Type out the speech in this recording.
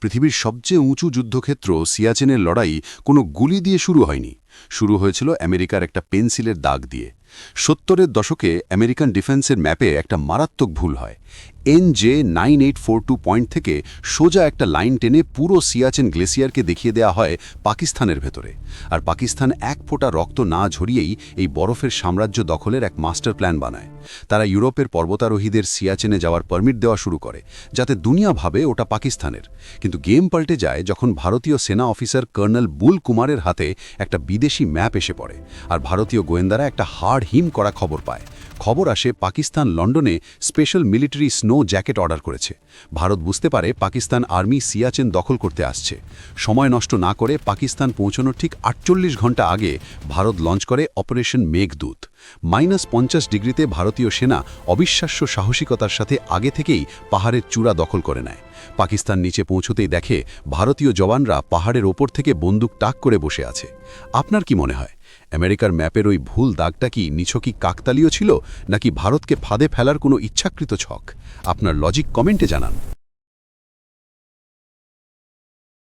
পৃথিবীর সবচেয়ে উঁচু যুদ্ধক্ষেত্র সিয়াচেনের লড়াই কোনো গুলি দিয়ে শুরু হয়নি। শুরু হয়েছিল আমেরিকার একটা পেন্সিলের দাগ দিয়ে। ৭০-এর দশকে আমেরিকান ডিফেন্সের ম্যাপে একটা মারাত্মক ভুল হয়। NJ9842 পয়েন্ট থেকে সোজা একটা লাইন টেনে পুরো সিয়াচেন গ্লেসিয়ারকে দেখিয়ে দেওয়া হয় পাকিস্তানের ভেতরে। আর পাকিস্তান এক ফোঁটা রক্ত না ঝরিয়েই এই বরফের সাম্রাজ্য দখলের এক মাস্টার প্ল্যান বানায়। তারা ইউরোপের পর্বতারোহীদের সিয়াচেনে যাওয়ার পারমিট দেওয়া শুরু করে, যাতে দুনিয়া ভাবে ওটা পাকিস্তানের। কিন্তু গেম পাল্টে যায় যখন ভারতীয় সেনা অফিসার কর্নেল বুল কুমারের হাতে একটা বিদেশি ম্যাপ এসে পড়ে, আর ভারতীয় গোয়েন্দারা একটা হাড় হিম করা খবর পায়। খবর আসে পাকিস্তান লন্ডনে special military snow jacket order করেছে। ভারত বুঝতে পারে পাকিস্তান আর্মি সিয়াচেন দখল করতে আসছে। সময় নষ্ট না করে পাকিস্তান পৌঁছানোর ঠিক ৪৮ ঘন্টা আগে ভারত লঞ্চ করে অপারেশন মেঘদূত। -৫০ ডিগ্রিতে ভারতীয় সেনা অবিশ্বাস্য সাহসিকতার সাথে আগে থেকেই পাহাড়ের চূড়া দখল করে নেয়। পাকিস্তান নিচে পৌঁছতেই দেখে ভারতীয় জওয়ানরা পাহাড়ের ওপর থেকে বন্দুক তাক করে বসে আছে। আপনার কি মনে হয়, আমেরিকার ম্যাপের ওই ভুল দাগটা কি নিছকই কাকতালীয় ছিল, নাকি ভারতকে ফাঁদে ফেলার কোনো ইচ্ছাকৃত ছক? আপনার লজিক কমেন্টে জানান।